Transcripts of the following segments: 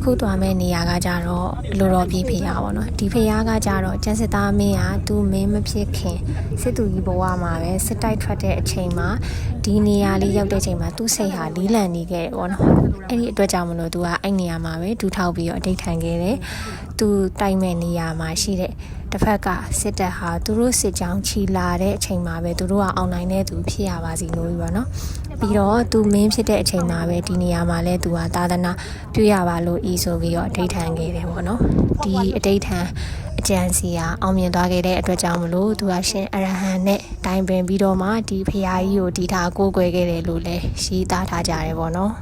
အခုသွားမဲ့နေရာကကြတော့လိုတော်ပြေးဖျားပေါ့နော်ဒီဖျားကကြတော့ကျန်းစစ်သားမင်းကသူမင်းမဖြစ်ခင်စစ်သူကြီးဘဝမှာပဲစစ်တိုက်ထွက်တဲ့အချိန်မှာဒီနေရာလေးရောက်တဲ့အချိန်မှာသူ့စိတ်ဟာလီးလံနေခဲ့တယ်ပေါ့နော်အဲ့ဒီအတွက်ကြောင့်မလို့သူကအဲ့နေရာမှာပဲဒူထောက်ပြီးတော့အဋိဌံခဲ့တယ်သူတိုက်မဲ့နေရာမှာရှိတဲ့တစ်ဖက်ကစစ်တပ်ဟာသူတို့စစ်ကြောင်းချီလာတဲ့အချိန်မှာပဲသူတို့ကအောင်နိုင်တဲ့သူဖြစ်ရပါစီလို့ပြောနော်ပြီးတော့သူမင်းဖြစ်တဲ့အချိန်မှာပဲဒီနေရာမှာလဲသူကသာသနာပြုရပါလို့ဤဆိုပြီးတော့အဋိဌံခဲ့တယ်ပေါ့နော်ဒီအဋိဌံအကျဉ်းစီကအောင်မြင်သွားခဲ့တဲ့အတွက်ကြောင့်မလို့သူကရှင်အရဟံနဲ့တိုင်ပင်ပြီးတော့မှဒီဖရာကြီးကိုဒီထားကိုးကွယ်ခဲ့တယ်လို့လဲရှင်းသားထားကြတယ်ပေါ့နော်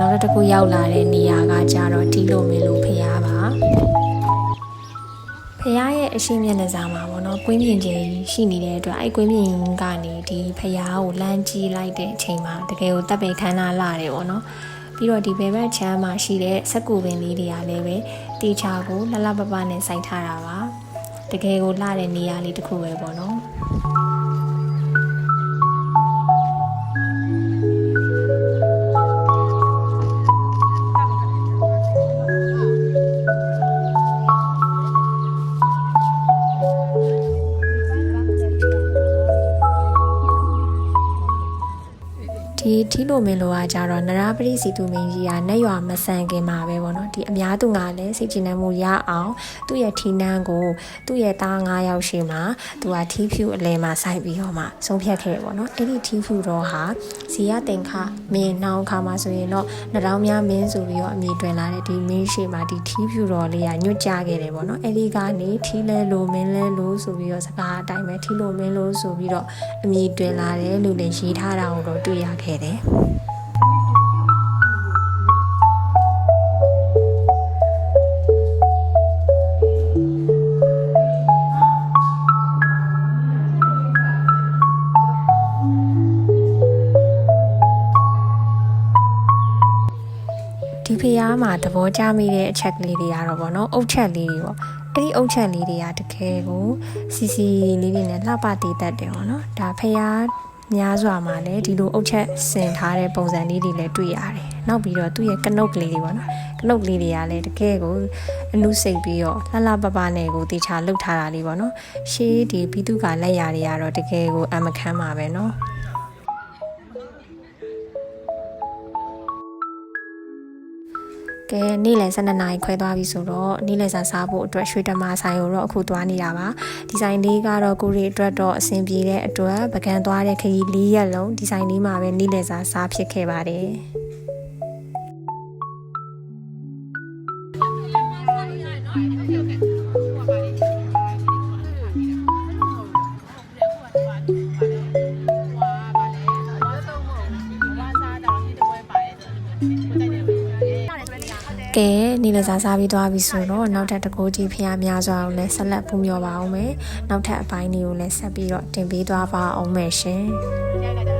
နောက်တစ်ခုရောက်လာတဲ့နေရာကကြတော့ဒီလိုမျိုးလို့ဖျားပါဖျားရဲ့အရှိမျက်နှာစာမှာပေါ့နော်ကွင်းပြင်ကြီးရှိနေတဲ့အတွက်အဲ့ကွင်းပြင်ကနေဒီဖျားကိုလမ်းကြီးလိုက်တဲ့အချိန်မှာတကယ်ကိုတပ်ပိတ်ခန်းနာလာတယ်ပေါ့နော်ပြီးတော့ဒီဘယ်ဘက်ချမ်းမှာရှိတဲ့စက်ကူပင်လေးတွေကလည်းပဲတေချာကိုလှလှပပနဲ့စိုက်ထားတာပါတကယ်ကိုလှတဲ့နေရာလေးတစ်ခုပဲပေါ့နော်ဒီထီလိုမင်းလိုကကြတော့နရပရိစီသူမင်းကြီးကနဲ့ရွာမဆန်ခင်မှာပဲပေါ့နော်ဒီအများသူကလည်းစိတ်ချနှံမှုရအောင်သူ့ရဲ့ထီနှန်းကိုသူ့ရဲ့သား9ယောက်ရှိမှသူကထီဖြူအလဲမှာစိုက်ပြီးတော့မှဆုံးဖြတ်ခဲ့ပေါ့နော်အဲ့ဒီထီဖြူတော့ဟာဇီယတင်ခမင်းနှောင်းခါမှာဆိုရင်တော့နှတောင်းများမင်းဆိုပြီးတော့အမည်တွင်လာတဲ့ဒီမင်းရှိမှာဒီထီဖြူတော်လေးကညွတ်ကြခဲ့တယ်ပေါ့နော်အဲ့ဒီကနေထီလဲလိုမင်းလဲလိုဆိုပြီးတော့စကားအတိုင်းပဲထီလိုမင်းလိုဆိုပြီးတော့အမည်တွင်လာတယ်လို့လည်းရေးထားတာကိုတော့တွေ့ရခဲ့တယ်ဒီဖျားမှာသဘောကျမိတဲ့အချက်ကလေးတွေကတော့ဗောနော်အုတ်ချက်လေးတွေပေါ့အဲ့ဒီအုတ်ချက်လေးတွေကတကယ်ကိုစီစီလေးတွေနဲ့လှပတည်တတ်တယ်ဗောနော်ဒါဖျားများစွာမှာလည်းဒီလိုအုတ်ချက်ဆင်ထားတဲ့ပုံစံလေးတွေလည်းတွေ့ရတယ်နောက်ပြီးတော့သူ့ရဲ့ကနုတ်ကလေးတွေဗောနော်ကနုတ်ကလေးတွေကလည်းတကယ်ကိုအနုစိတ်ပြီးတော့လှလှပပနဲ့ကိုတေချာလှုပ်ထားတာလေးဗောနော်ရှေးဒီပြီးသူကလက်ရာတွေကတော့တကယ်ကိုအမခမ်းပါပဲနော်ကဲနေ့လယ်12နာရီခွဲသွားပြီဆိုတော့နေ့လယ်စာစားဖို့အတွက်ရွှေတမဆိုင်ကိုတော့အခုသွားနေတာပါဒီဆိုင်လေးကတော့ကိုရီအတွက်တော့အဆင်ပြေတဲ့အတွက်ပကံသွားတဲ့ခရီး4ရက်လုံးဒီဆိုင်လေးမှာပဲနေ့လယ်စာစားဖြစ်ခဲ့ပါတယ်ကဲနေလစားစားပြီးသွားပြီဆိုတော့နောက်ထပ်တကူကြီးဖျားများစွာကိုလည်းဆက်လက်ပူမျောပါအောင်မယ်နောက်ထပ်အပိုင်းတွေကိုလည်းဆက်ပြီးတော့တင်ပေးသွားပါအောင်မယ်ရှင်